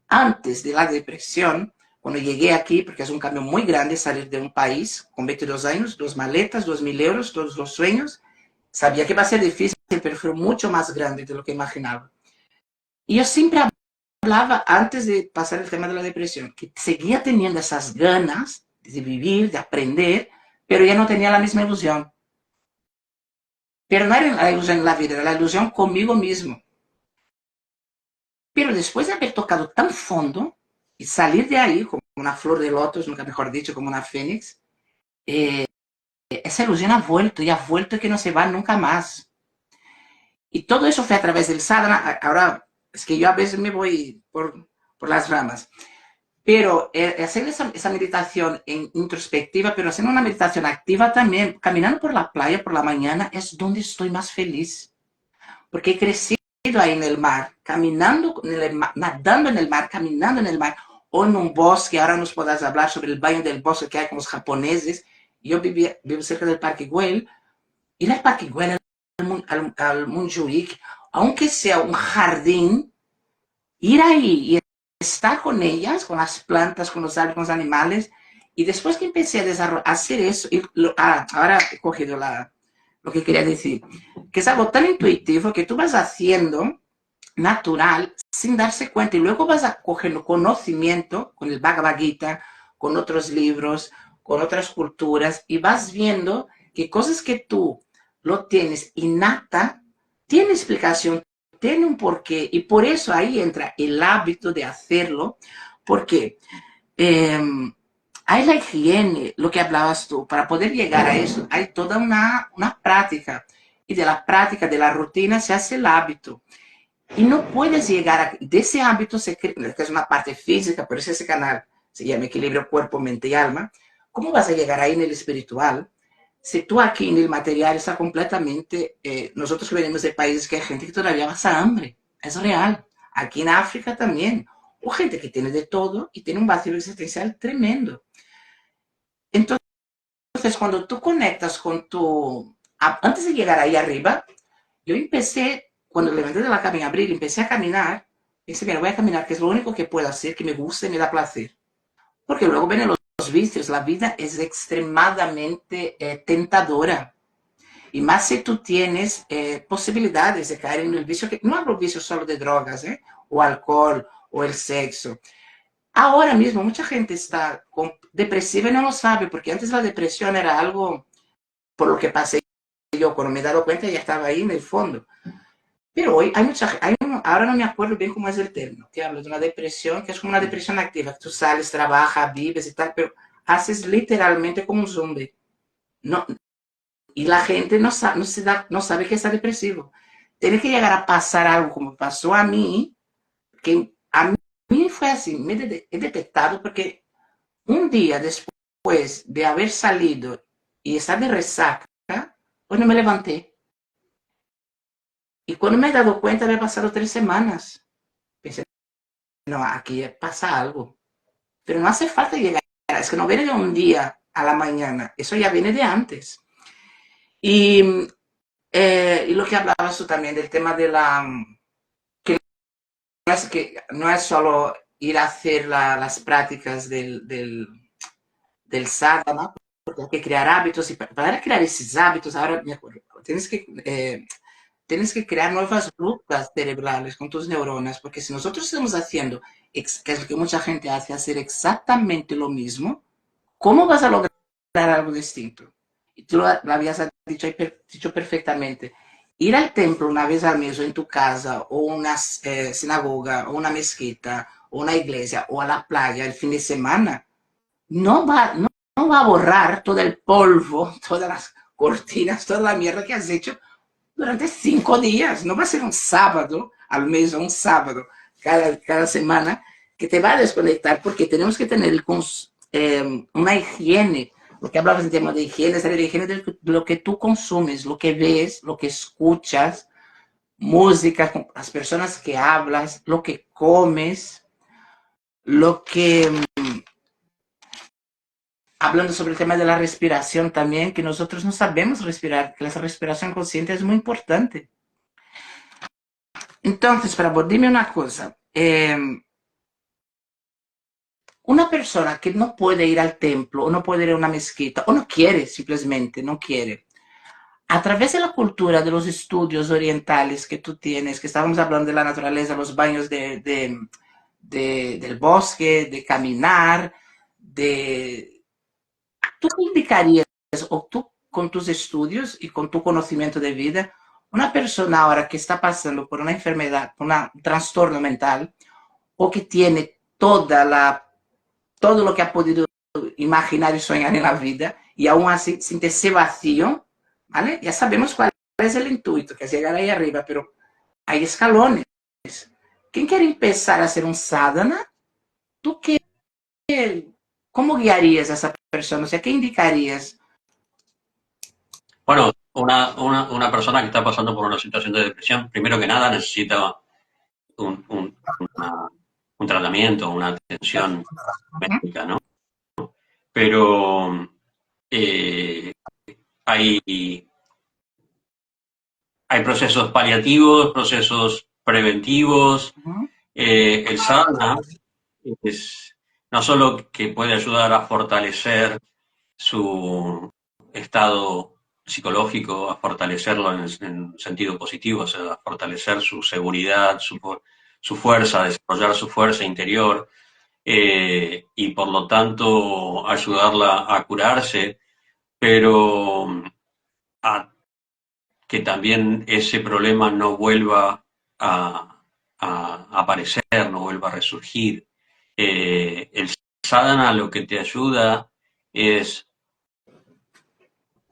A: Antes de la depresión, cuando llegué aquí, porque es un cambio muy grande salir de un país con 22 años, 2 maletas, 2.000 euros, todos los sueños, sabía que iba a ser difícil, pero fue mucho más grande de lo que imaginaba. Y yo siempre hablaba, antes de pasar el tema de la depresión, que seguía teniendo esas ganas de vivir, de aprender, pero ya no tenía la misma ilusión. Pero no era la ilusión en la vida, era la ilusión conmigo mismo. Pero después de haber tocado tan fondo y salir de ahí como una flor de lotos, nunca mejor dicho, como una fénix, eh, esa ilusión ha vuelto y ha vuelto que no se va nunca más. Y todo eso fue a través del sadhana. Ahora, es que yo a veces me voy por las ramas. Pero hacer esa meditación introspectiva, pero haciendo una meditación activa también, caminando por la playa por la mañana, es donde estoy más feliz. Porque he crecido ahí en el mar, caminando en el mar, nadando en el mar, caminando en el mar, o en un bosque. Ahora nos podrás hablar sobre el baño del bosque que hay con los japoneses. Yo vivo cerca del Parque Güell. Ir al Parque Güell, al Montjuic, aunque sea un jardín, ir ahí y estar con ellas, con las plantas, con los árboles, con los animales. Y después que empecé a hacer eso, ahora he cogido lo que quería decir, que es algo tan intuitivo que tú vas haciendo natural sin darse cuenta y luego vas a coger conocimiento con el Bhagavad Gita, con otros libros, con otras culturas y vas viendo que cosas que tú lo tienes innata, tiene explicación, tiene un porqué y por eso ahí entra el hábito de hacerlo, porque eh, hay la higiene, lo que hablabas tú, para poder llegar a eso hay toda una práctica y de la práctica, de la rutina se hace el hábito. Y no puedes llegar de ese hábito, que es una parte física, por eso ese canal se llama Equilibrio Cuerpo, Mente y Alma. ¿Cómo vas a llegar ahí en el espiritual? Si tú aquí en el material está completamente, nosotros que venimos de países que hay gente que todavía pasa hambre, es real. Aquí en África también. O gente que tiene de todo y tiene un vacío existencial tremendo. Entonces, cuando tú conectas con antes de llegar ahí arriba, yo empecé, cuando levanté de la cama en abril, empecé a caminar, pensé, mira, voy a caminar, que es lo único que puedo hacer, que me gusta y me da placer. Porque luego vienen los vicios, la vida es extremadamente tentadora. Y más si tú tienes posibilidades de caer en el vicio, que no hablo vicio solo de drogas, o alcohol, o el sexo. Ahora mismo mucha gente está depresiva y no lo sabe, porque antes la depresión era algo por lo que pasé yo, cuando me he dado cuenta ya estaba ahí en el fondo. Pero hoy hay ahora no me acuerdo bien cómo es el término, que hablo de una depresión, que es como una depresión activa, que tú sales, trabajas, vives y tal, pero haces literalmente como un zombie. No, y la gente no sabe que está depresivo. Tiene que llegar a pasar algo como pasó a mí, que a mí fue así, he detectado porque un día después de haber salido y estar de resaca, pues no me levanté. Y cuando me he dado cuenta, había pasado 3 semanas. Pensé, no, aquí pasa algo. Pero no hace falta llegar, es que no viene de un día a la mañana, eso ya viene de antes. Y, y lo que hablabas tú también del tema de que no es solo ir a hacer las prácticas del sadhana, porque hay que crear hábitos y para crear esos hábitos, ahora me acuerdo, tienes que crear nuevas rutas cerebrales con tus neuronas, porque si nosotros estamos haciendo, que es lo que mucha gente hace, hacer exactamente lo mismo, ¿cómo vas a lograr algo distinto? tú lo habías dicho perfectamente. Ir al templo una vez al mes o en tu casa o una sinagoga o una mezquita o una iglesia o a la playa el fin de semana no va a borrar todo el polvo, todas las cortinas, toda la mierda que has hecho durante 5 días. No va a ser un sábado al mes o un sábado cada semana que te va a desconectar porque tenemos que tener una higiene. Lo que hablabas en tema de higiene, es la higiene de lo que tú consumes, lo que ves, lo que escuchas, música, las personas que hablas, lo que comes, lo que hablando sobre el tema de la respiración también, que nosotros no sabemos respirar, que la respiración consciente es muy importante. Entonces, dime una cosa, una persona que no puede ir al templo, o no puede ir a una mezquita, o no quiere, simplemente no quiere, a través de la cultura, de los estudios orientales que tú tienes, que estábamos hablando de la naturaleza, los baños del bosque, de caminar, de... ¿Tú qué indicarías, o tú con tus estudios y con tu conocimiento de vida, una persona ahora que está pasando por una enfermedad, por un trastorno mental, o que tiene todo lo que ha podido imaginar y soñar en la vida, y aún así siente ese vacío, ¿vale? Ya sabemos cuál es el intuito, que es llegar ahí arriba, pero hay escalones. ¿Quién quiere empezar a hacer un sadhana? ¿Tú qué? ¿Cómo guiarías a esa persona? O sea, ¿qué indicarías?
B: Bueno, una persona que está pasando por una situación de depresión, primero que nada necesita un, un- una- un tratamiento, una atención médica, ¿no? Pero eh, hay, hay procesos paliativos, procesos preventivos. El sadhana es no solo que puede ayudar a fortalecer su estado psicológico, a fortalecerlo en sentido positivo, o sea, a fortalecer su seguridad, su fuerza, a desarrollar su fuerza interior, y por lo tanto ayudarla a curarse, pero a que también ese problema no vuelva a aparecer, no vuelva a resurgir. El sadhana lo que te ayuda es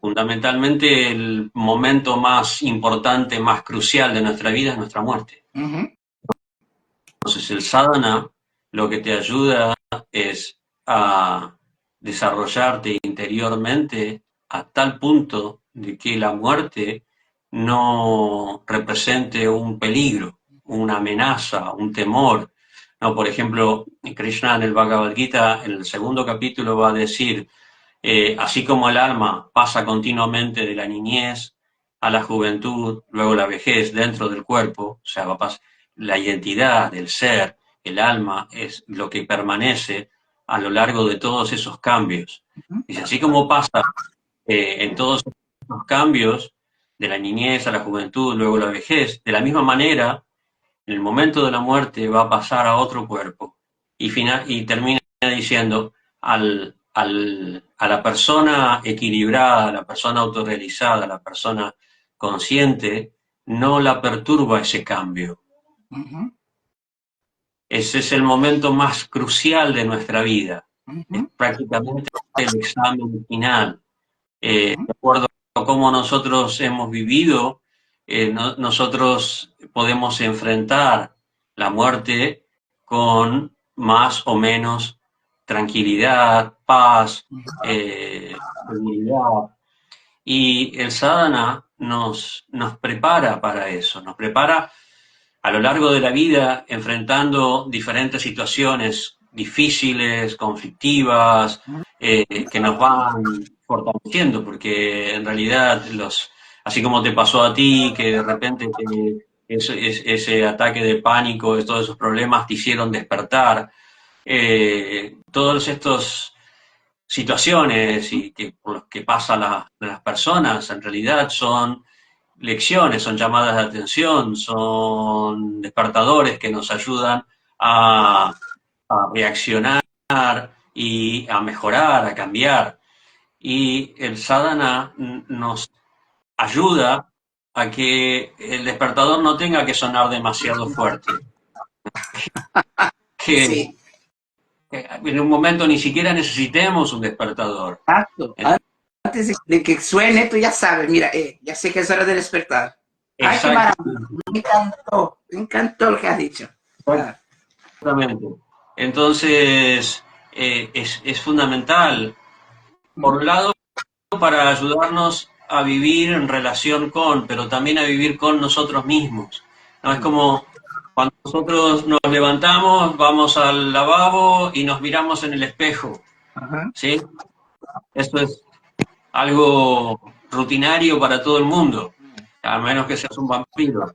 B: fundamentalmente el momento más importante, más crucial de nuestra vida es nuestra muerte. Entonces el sadhana lo que te ayuda es a desarrollarte interiormente a tal punto de que la muerte no represente un peligro, una amenaza, un temor. No, por ejemplo, Krishna en el Bhagavad Gita, en el segundo capítulo, va a decir, así como el alma pasa continuamente de la niñez a la juventud, luego la vejez dentro del cuerpo, o sea, la identidad del ser, el alma, es lo que permanece a lo largo de todos esos cambios. Dice, así como pasa en todos esos cambios, de la niñez a la juventud, luego la vejez, de la misma manera, en el momento de la muerte va a pasar a otro cuerpo y termina diciendo a la persona equilibrada, a la persona autorrealizada, a la persona consciente, no la perturba ese cambio. Ese es el momento más crucial de nuestra vida. Es prácticamente el examen final. De acuerdo a cómo nosotros hemos vivido, nosotros podemos enfrentar la muerte con más o menos tranquilidad, paz, seguridad. Y el sadhana nos prepara para eso, nos prepara a lo largo de la vida enfrentando diferentes situaciones difíciles, conflictivas, que nos van fortaleciendo, porque en realidad así como te pasó a ti, que de repente ese ataque de pánico, todos esos problemas te hicieron despertar, todas estas situaciones y que por las que pasan las personas en realidad son lecciones, son llamadas de atención, son despertadores que nos ayudan a reaccionar y a mejorar, a cambiar. y el sadhana nos ayuda a que el despertador no tenga que sonar demasiado fuerte, que
A: Sí,
B: en un momento ni siquiera necesitemos un despertador.
A: exacto. Antes de que suene, tú ya sabes, mira, ya sé que es hora de despertar. Ay, qué maravilla,
B: Exactamente.
A: me encantó lo que has dicho. Ah,
B: Entonces, es fundamental, por un lado, para ayudarnos a vivir en relación con, pero también a vivir con nosotros mismos. ¿No? Es como cuando nosotros nos levantamos, vamos al lavabo y nos miramos en el espejo,
A: ajá.
B: ¿sí? Esto es algo rutinario para todo el mundo, a menos que seas un vampiro.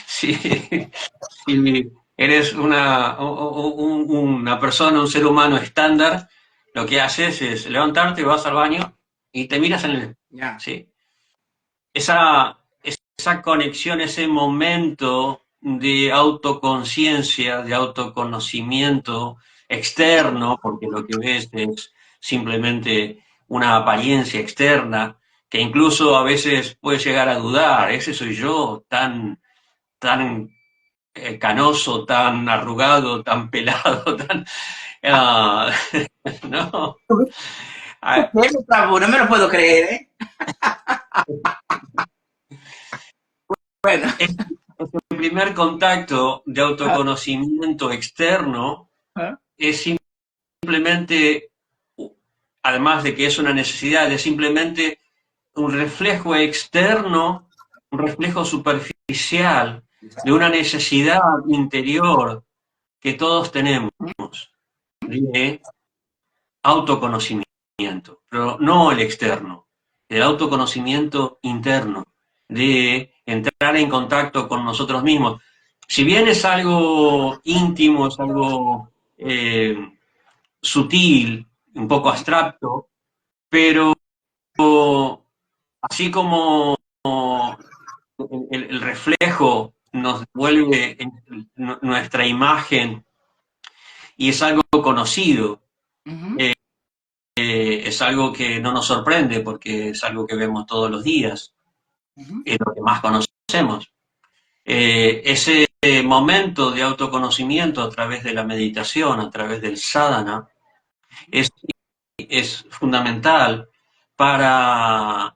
B: Si, si eres una persona, un ser humano estándar, lo que haces es levantarte, vas al baño y te miras en el...
A: Ya.
B: ¿sí? Esa conexión, ese momento de autoconciencia, de autoconocimiento externo, porque lo que ves es simplemente una apariencia externa, que incluso a veces puedes llegar a dudar, ese soy yo, tan canoso, tan arrugado, tan pelado, tan... ah, ¿no? Ah,
A: Por favor, no me lo puedo creer, ¿eh? Bueno,
B: es el primer contacto de autoconocimiento externo
A: ajá,
B: es simplemente, además de que es una necesidad, es simplemente un reflejo externo, un reflejo superficial de una necesidad interior que todos tenemos de autoconocimiento, pero no el externo, el autoconocimiento interno, de entrar en contacto con nosotros mismos. Si bien es algo íntimo, es algo sutil, un poco abstracto, pero así como el reflejo nos devuelve nuestra imagen y es algo conocido,
A: ujú,
B: es algo que no nos sorprende porque es algo que vemos todos los días,
A: ujú,
B: es lo que más conocemos. Ese momento de autoconocimiento a través de la meditación, a través del sadhana, es, es fundamental para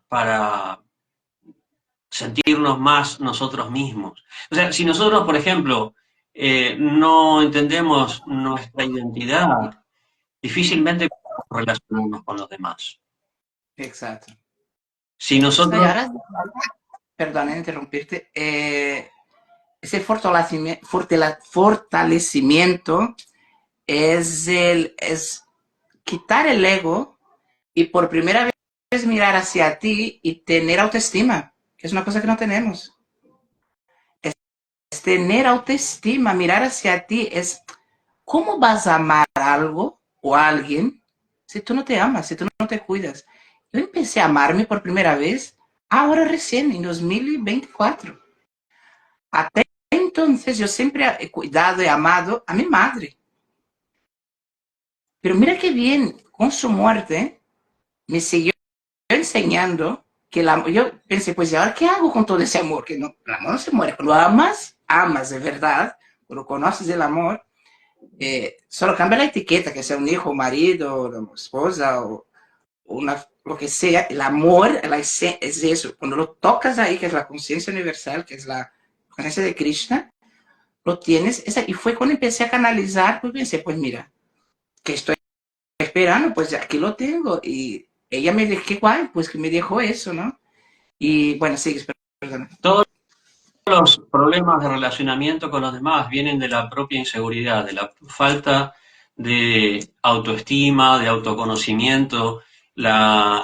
B: sentirnos más nosotros mismos. O sea, si nosotros, por ejemplo, no entendemos nuestra identidad,
A: ujú.
B: difícilmente podemos relacionarnos con los demás.
A: Exacto.
B: Si
A: No, y
B: nosotros,
A: ahora, perdón en interrumpirte, ese fortalecimiento es quitar el ego y por primera vez mirar hacia ti y tener autoestima, que es una cosa que no tenemos. Es tener autoestima, mirar hacia ti, es cómo vas a amar algo o a alguien si tú no te amas, si tú no te cuidas. Yo empecé a amarme por primera vez ahora recién, en 2024. Hasta entonces yo siempre he cuidado y amado a mi madre. Pero mira qué bien, con su muerte, me siguió enseñando que el amor, yo pensé, pues, ¿y ahora qué hago con todo ese amor? Que no, el amor no se muere. Cuando amas, amas de verdad, cuando conoces el amor, solo cambia la etiqueta, que sea un hijo, un marido, una esposa o una, lo que sea. El amor es eso. Cuando lo tocas ahí, que es la conciencia universal, que es la conciencia de Krishna, lo tienes. Y fue cuando empecé a canalizar, pues pensé, pues mira, que estoy esperando, pues aquí lo tengo. Y ella me dijo, qué guay, pues que me dijo eso, ¿no? Y bueno, sí, perdón.
B: todos los problemas de relacionamiento con los demás vienen de la propia inseguridad, de la falta de autoestima, de autoconocimiento, la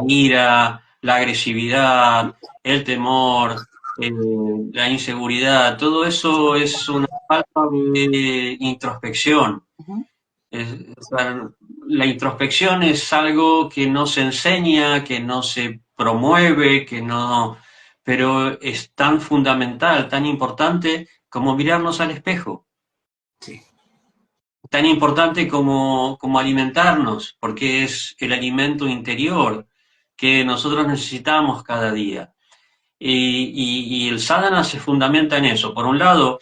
B: ira, la agresividad, el temor, eh, la inseguridad, todo eso es una falta de introspección.
A: Uh -huh.
B: O sea, la introspección es algo que no se enseña, que no se promueve, que no, pero es tan fundamental, tan importante como mirarnos al espejo.
A: Sí,
B: tan importante como alimentarnos, porque es el alimento interior que nosotros necesitamos cada día. Y el sadhana se fundamenta en eso. Por un lado,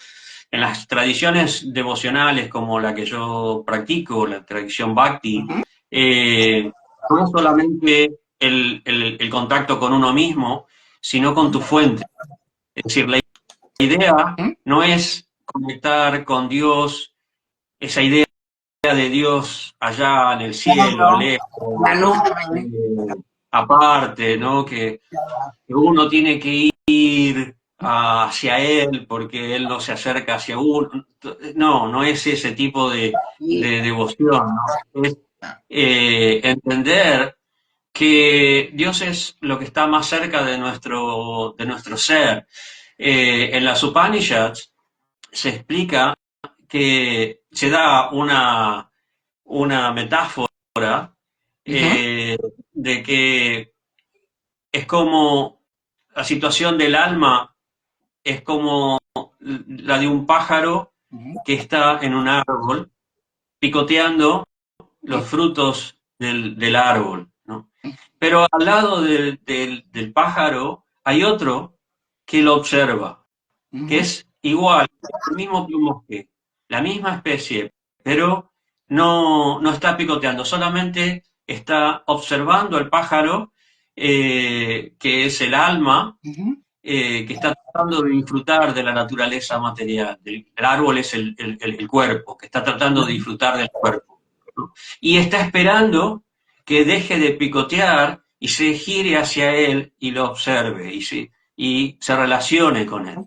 B: en las tradiciones devocionales como la que yo practico, la tradición bhakti,
A: Ujú,
B: no es solamente el contacto con uno mismo, sino con tu fuente. Es decir, la idea
A: ujú.
B: no es conectar con Dios, esa idea de Dios allá en el
A: No,
B: cielo,
A: no,
B: lejos,
A: la nube.
B: aparte, ¿no? Que uno tiene que ir hacia Él porque Él no se acerca hacia uno. No, no es ese tipo
A: Y,
B: de devoción, ¿no? Es entender que Dios es lo que está más cerca de nuestro ser. En las Upanishads se explica que se da una metáfora
A: ujú,
B: eh, de que es como la situación del alma, es como la de un pájaro
A: ujú,
B: que está en un árbol picoteando los
A: y-
B: frutos del árbol, ¿no? Pero al lado del pájaro hay otro que lo observa, que
A: ujú,
B: es igual, el mismo plumaje, la misma especie, pero no está picoteando, solamente está observando el pájaro, que es el alma,
A: ujú,
B: que está tratando de disfrutar de la naturaleza material. El árbol es el cuerpo, que está tratando de
A: ujú,
B: disfrutar del cuerpo, ¿no? Y está esperando que deje de picotear y se gire hacia él y lo observe y se relacione con él.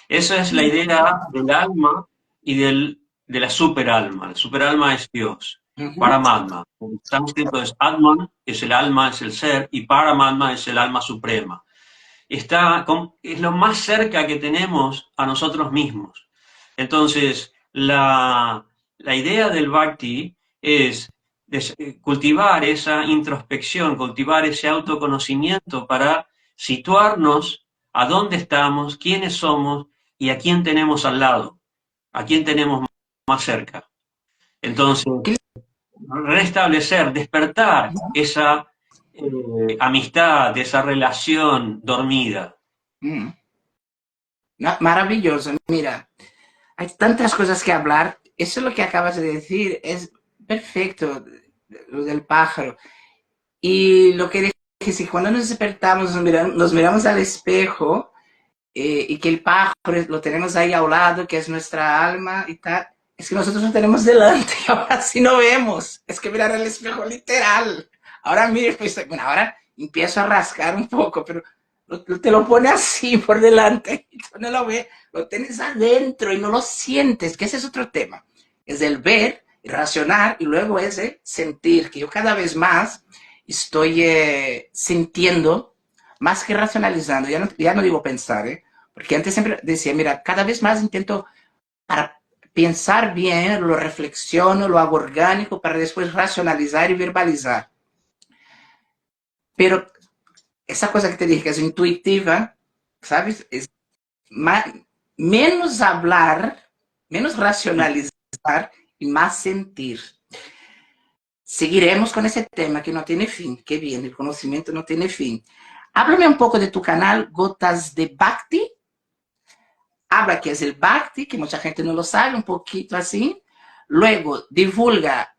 B: Esa es la idea del alma y de la superalma. La superalma es Dios.
A: ujú.
B: Paramatma. En sánscrito es Atman, es el alma, es el ser, y Paramatma es el alma suprema. Es lo más cerca que tenemos a nosotros mismos. Entonces, la idea del bhakti es cultivar esa introspección, cultivar ese autoconocimiento para situarnos a dónde estamos, quiénes somos y a quién tenemos al lado, a quién tenemos más cerca. Entonces, restablecer, despertar esa amistad, esa relación dormida.
A: Mm. Maravilloso. Mira, hay tantas cosas que hablar. Eso es lo que acabas de decir. Es perfecto, lo del pájaro. Y lo que dije, si cuando nos despertamos nos miramos al espejo y que el pájaro lo tenemos ahí a un lado, que es nuestra alma y tal, es que nosotros lo tenemos delante, ahora sí no vemos, es que mirar al espejo literal. Ahora mire, pues, bueno, ahora empiezo a rascar un poco, pero te lo pone así por delante y tú no lo ves, lo tienes adentro y no lo sientes, que ese es otro tema. Es el ver, el racionar y luego ese sentir, que yo cada vez más estoy sintiendo más que racionalizando, ya no digo pensar, porque antes siempre decía, mira, cada vez más intento para pensar bien, lo reflexiono, lo hago orgánico para después racionalizar y verbalizar. Pero esa cosa que te dije que es intuitiva, ¿sabes? Es más, menos hablar, menos racionalizar y más sentir. Seguiremos con ese tema que no tiene fin, que bien, el conocimiento no tiene fin. Háblame un poco de tu canal Gotas de Bhakti. Habla que es el Bhakti, que mucha gente no lo sabe, un poquito así. Luego, divulga,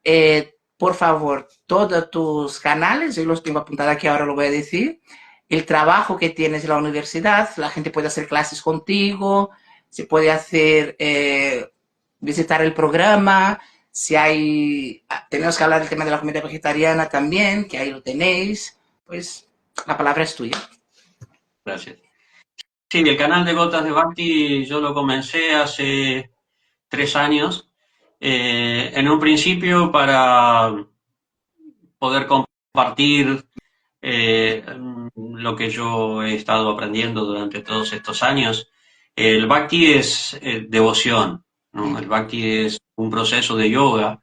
A: por favor, todos tus canales, yo los tengo apuntados aquí, ahora lo voy a decir. El trabajo que tienes en la universidad, la gente puede hacer clases contigo, se puede hacer, visitar el programa, si hay, tenemos que hablar del tema de la comida vegetariana también, que ahí lo tenéis, pues la palabra es tuya.
B: Gracias. Sí, el canal de Gotas de Bhakti yo lo comencé hace 3 años. En un principio para poder compartir lo que yo he estado aprendiendo durante todos estos años. El Bhakti es devoción, ¿no? El Bhakti es un proceso de yoga.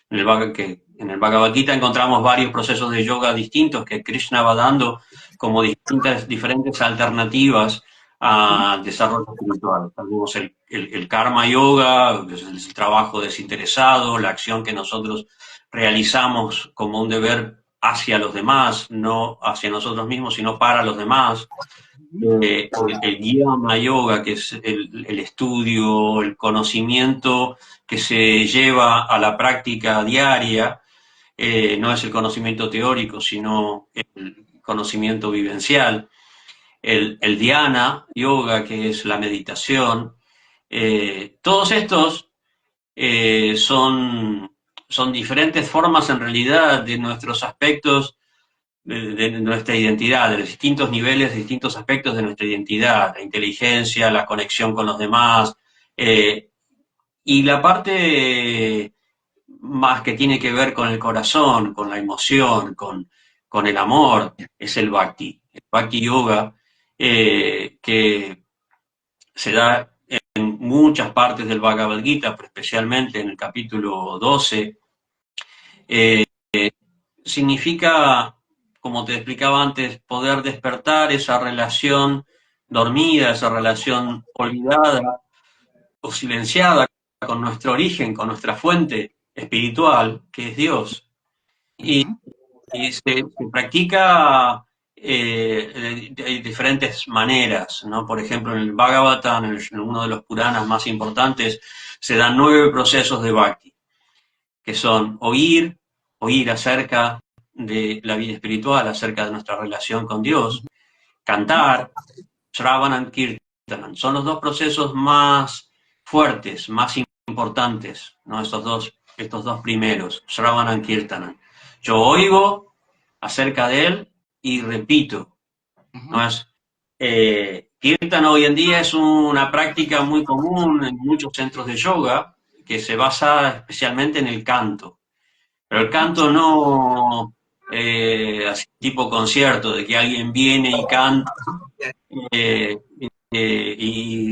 B: En el Bhagavad Gita encontramos varios procesos de yoga distintos que Krishna va dando como diferentes alternativas al desarrollo espiritual. Tenemos el karma yoga, que es el trabajo desinteresado, la acción que nosotros realizamos como un deber hacia los demás, no hacia nosotros mismos, sino para los demás. El Jnana Yoga, que es el estudio, el conocimiento que se lleva a la práctica diaria, no es el conocimiento teórico, sino el conocimiento vivencial. El Dhyana Yoga, que es la meditación. Todos estos son diferentes formas en realidad de nuestros aspectos de nuestra identidad, de los distintos niveles, de distintos aspectos de nuestra identidad, la inteligencia, la conexión con los demás, y la parte más que tiene que ver con el corazón, con la emoción, con el amor, es el bhakti. El bhakti yoga, que se da en muchas partes del Bhagavad Gita, pero especialmente en el capítulo 12, significa, como te explicaba antes, poder despertar esa relación dormida, esa relación olvidada o silenciada con nuestro origen, con nuestra fuente espiritual, que es Dios. Y, y se practica de diferentes maneras, ¿no? Por ejemplo, en el Bhagavatam, en uno de los Puranas más importantes, se dan 9 procesos de Bhakti, que son oír acerca de la vida espiritual, acerca de nuestra relación con Dios, cantar, Shravanam Kirtanam. Son los 2 procesos más fuertes, más importantes, ¿no? Estos dos primeros, Shravanam Kirtanam. Yo oigo acerca de él y repito, ¿no? Kirtan hoy en día es una práctica muy común en muchos centros de yoga que se basa especialmente en el canto. Pero el canto no así tipo concierto, de que alguien viene y canta y